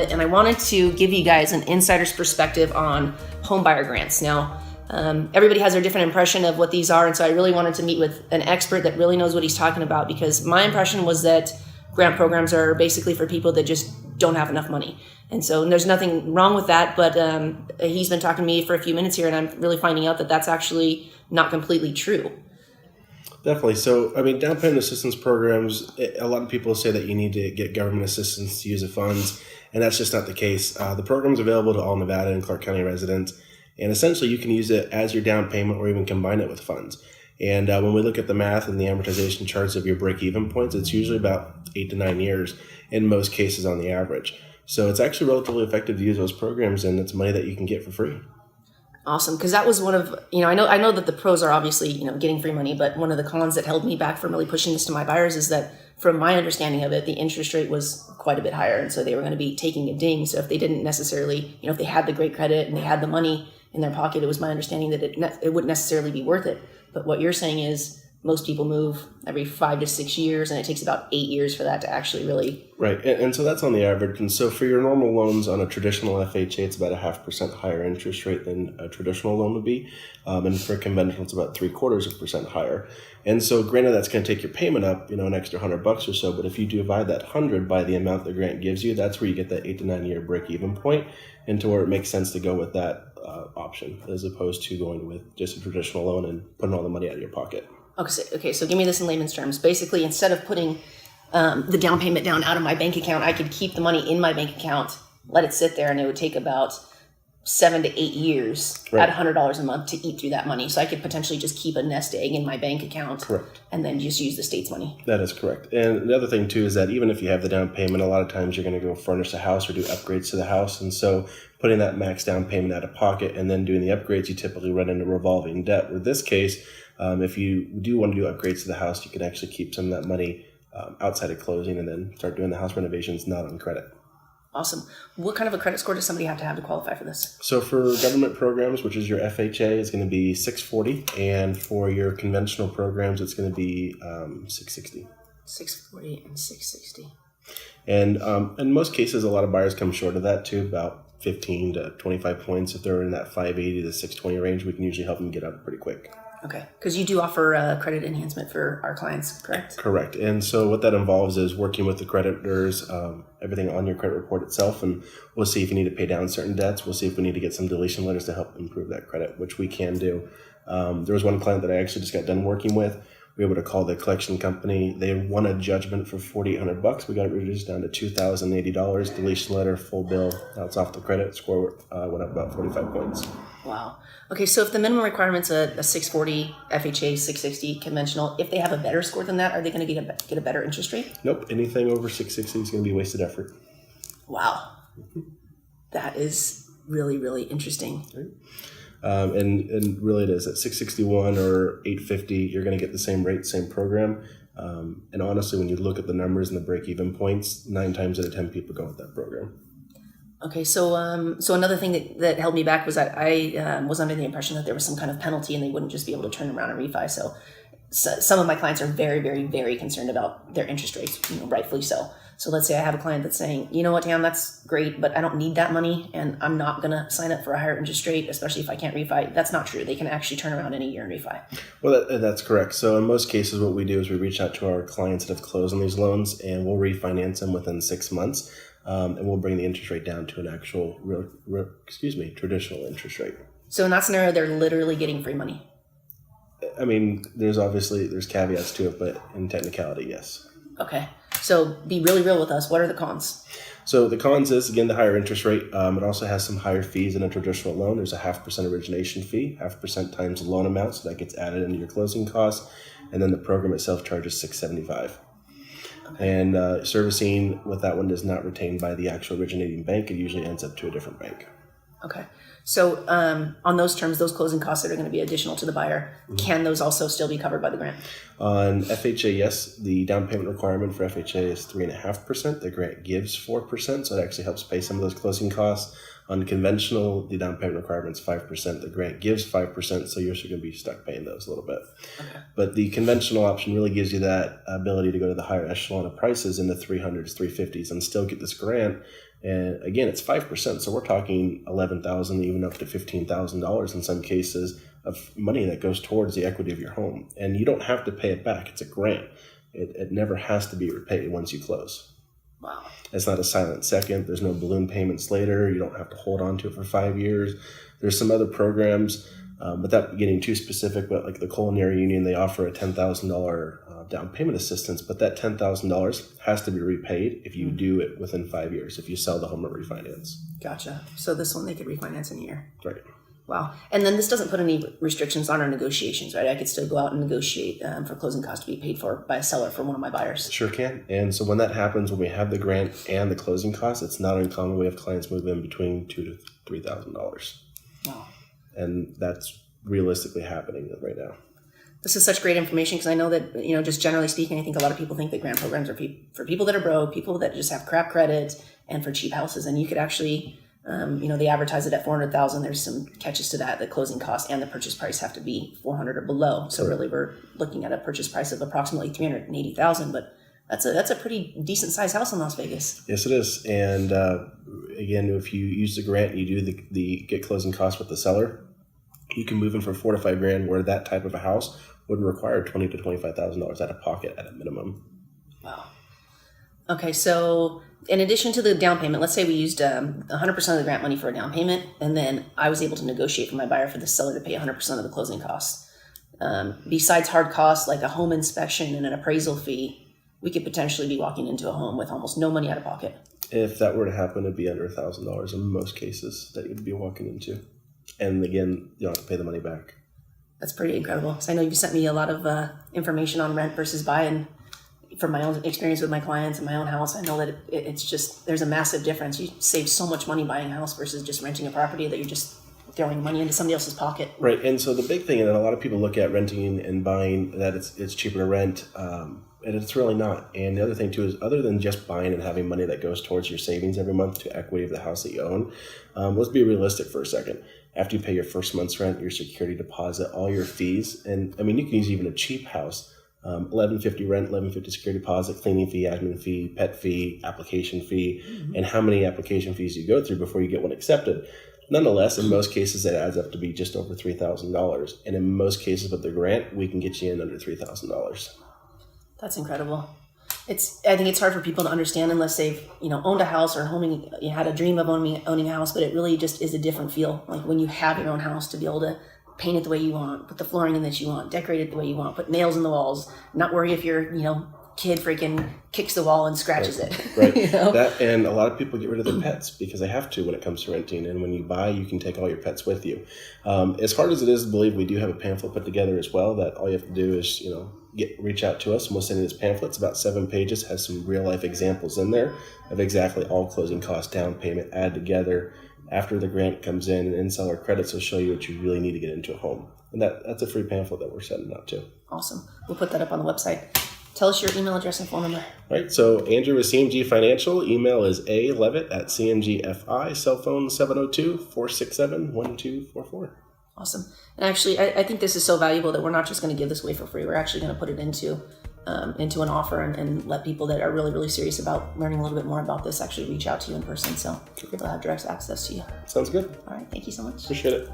And I wanted to give you guys an insider's perspective on home buyer grants. Now, everybody has their different impression of what these are, and so I really wanted to meet with an expert that really knows what he's talking about, because my impression was that grant programs are basically for people that just don't have enough money. And so there's nothing wrong with that, but he's been talking to me for a few minutes here, and I'm really finding out that that's actually not completely true. Definitely. So, I mean, down payment assistance programs, a lot of people say that you need to get government assistance to use the funds, and that's just not the case. The program's available to all Nevada and Clark County residents, and essentially you can use it as your down payment or even combine it with funds. And when we look at the math and the amortization charts of your break-even points, it's usually about 8 to 9 years in most cases on the average. So it's actually relatively effective to use those programs, and it's money that you can get for free. Awesome, because that was one of, I know that the pros are obviously, getting free money, but one of the cons that held me back from really pushing this to my buyers is that, from my understanding of it, the interest rate was quite a bit higher, and so they were going to be taking a ding. So if they didn't necessarily, if they had the great credit and they had the money in their pocket, it was my understanding that it wouldn't necessarily be worth it. But what you're saying is most people move every 5 to 6 years, and it takes about 8 years for that to actually really... Right, and so that's on the average. And so for your normal loans on a traditional FHA, it's about 0.5% higher interest rate than a traditional loan would be. And for conventional, it's about 0.75% higher. And so granted, that's going to take your payment up, an extra $100 or so. But if you divide that 100 by the amount the grant gives you, that's where you get that 8 to 9 year break-even point, and to where it makes sense to go with that option as opposed to going with just a traditional loan and putting all the money out of your pocket. Okay, so give me this in layman's terms. Basically, instead of putting the down payment down out of my bank account, I could keep the money in my bank account, let it sit there, and it would take about 7 to 8 years at $100 a month to eat through that money. So I could potentially just keep a nest egg in my bank account. Correct. And then just use the state's money. That is correct. And the other thing, too, is that even if you have the down payment, a lot of times you're going to go furnish a house or do upgrades to the house. And so putting that max down payment out of pocket and then doing the upgrades, you typically run into revolving debt. With this case, if you do want to do upgrades to the house, you can actually keep some of that money outside of closing and then start doing the house renovations not on credit. Awesome. What kind of a credit score does somebody have to qualify for this? So for government programs, which is your FHA, it's going to be 640, and for your conventional programs, it's going to be 660. 640 and 660. And in most cases, a lot of buyers come short of that too, about 15 to 25 points. If they're in that 580 to 620 range, we can usually help them get up pretty quick. Okay, because you do offer credit enhancement for our clients, correct? Correct. And so what that involves is working with the creditors, everything on your credit report itself, and we'll see if you need to pay down certain debts. We'll see if we need to get some deletion letters to help improve that credit, which we can do. There was one client that I actually just got done working with. We were able to call the collection company. They won a judgment for $4,800. We got it reduced down to $2,080. Deletion letter, full bill. Now it's off the credit score. Went up about 45 points. Wow. Okay, so if the minimum requirement's a 640 FHA, 660 conventional, if they have a better score than that, are they going to get a better interest rate? Nope. Anything over 660 is going to be wasted effort. Wow. That is really, really interesting. Right. And really it is at 661 or 850, you're going to get the same rate, same program. And honestly, when you look at the numbers and the break-even points, 9 times out of 10 people go with that program. Okay, so another thing that held me back was that I was under the impression that there was some kind of penalty and they wouldn't just be able to turn around and refi. So some of my clients are very, very, very concerned about their interest rates, rightfully so. So let's say I have a client that's saying, you know what, Tam, that's great, but I don't need that money and I'm not going to sign up for a higher interest rate, especially if I can't refi. That's not true. They can actually turn around in a year and refi. Well, that's correct. So in most cases, what we do is we reach out to our clients that have closed on these loans and we'll refinance them within 6 months. And we'll bring the interest rate down to an actual, traditional interest rate. So in that scenario, they're literally getting free money. I mean, there's caveats to it, but in technicality, yes. Okay. So be really real with us. What are the cons? So the cons is, again, the higher interest rate. It also has some higher fees than a traditional loan. There's a 0.5% origination fee, 0.5% times the loan amount, so that gets added into your closing costs. And then the program itself charges $675. And servicing with that one is not retained by the actual originating bank. It usually ends up to a different bank. Okay. So on those terms, those closing costs that are going to be additional to the buyer, can those also still be covered by the grant? On FHA, yes. The down payment requirement for FHA is 3.5%. The grant gives 4%, so it actually helps pay some of those closing costs. On conventional, the down payment requirement's 5%. The grant gives 5%, so you're going to be stuck paying those a little bit. Okay. But the conventional option really gives you that ability to go to the higher echelon of prices in the 300s, 350s, and still get this grant. And again, it's 5%, so we're talking $11,000, even up to $15,000 in some cases of money that goes towards the equity of your home. And you don't have to pay it back. It's a grant. It never has to be repaid once you close. Wow. It's not a silent second. There's no balloon payments later. You don't have to hold on to it for 5 years. There's some other programs, without getting too specific, but like the Culinary Union, they offer a $10,000 down payment assistance, but that $10,000 has to be repaid if you do it within 5 years, if you sell the home or refinance. Gotcha. So this one they could refinance in a year. Right. Wow. And then this doesn't put any restrictions on our negotiations, right? I could still go out and negotiate for closing costs to be paid for by a seller for one of my buyers. Sure can. And so when that happens, when we have the grant and the closing costs, it's not uncommon. We have clients move in between $2,000 to $3,000. Wow. And that's realistically happening right now. This is such great information because I know that, just generally speaking, I think a lot of people think that grant programs are for people that are broke, people that just have crap credit, and for cheap houses. And you could actually, they advertise it at $400,000. There's some catches to that. The closing cost and the purchase price have to be $400,000 or below. So really, we're looking at a purchase price of approximately $380,000. But that's a pretty decent sized house in Las Vegas. Yes, it is. And again, if you use the grant, you do the get closing costs with the seller, you can move in for $4,000 to $5,000, where that type of a house would require $20,000 to $25,000 out of pocket at a minimum. Wow. Okay, so in addition to the down payment, let's say we used 100% of the grant money for a down payment, and then I was able to negotiate for my buyer for the seller to pay 100% of the closing costs. Besides hard costs like a home inspection and an appraisal fee, we could potentially be walking into a home with almost no money out of pocket. If that were to happen, it'd be under $1,000 in most cases that you'd be walking into. And again, you don't have to pay the money back. That's pretty incredible. So I know you've sent me a lot of information on rent versus buy, and from my own experience with my clients in my own house, I know that it's just, there's a massive difference. You save so much money buying a house versus just renting a property that you're just throwing money into somebody else's pocket. Right. And so the big thing, and a lot of people look at renting and buying, that it's cheaper to rent, and it's really not. And the other thing too is, other than just buying and having money that goes towards your savings every month to equity of the house that you own, let's be realistic for a second. After you pay your first month's rent, your security deposit, all your fees, and I mean, you can use even a cheap house, $1,150 rent, $1,150 security deposit, cleaning fee, admin fee, pet fee, application fee, and how many application fees you go through before you get one accepted. Nonetheless, in most cases, it adds up to be just over $3,000. And in most cases with the grant, we can get you in under $3,000. That's incredible. I think it's hard for people to understand unless they've, owned a house or had a dream of owning a house, but it really just is a different feel. Like when you have your own house, to be able to paint it the way you want, put the flooring in that you want, decorate it the way you want, put nails in the walls, not worry if your, kid freaking kicks the wall and scratches it. Right. That, and a lot of people get rid of their pets because they have to when it comes to renting. And when you buy, you can take all your pets with you. As hard as it is to believe, we do have a pamphlet put together as well that all you have to do is, reach out to us, and we'll send you this pamphlet. It's about 7 pages, has some real life examples in there of exactly all closing costs, down payment, add together. After the grant comes in, and seller credits will show you what you really need to get into a home. And that's a free pamphlet that we're sending out too. Awesome. We'll put that up on the website. Tell us your email address and phone number. All right. So Andrew with CMG Financial. Email is a.leavitt@CMGFI. Cell phone 702-467-1244. Awesome. And actually, I think this is so valuable that we're not just going to give this away for free. We're actually going to put it into an offer and let people that are really, really serious about learning a little bit more about this actually reach out to you in person. So they'll have direct access to you. Sounds good. All right. Thank you so much. Appreciate it.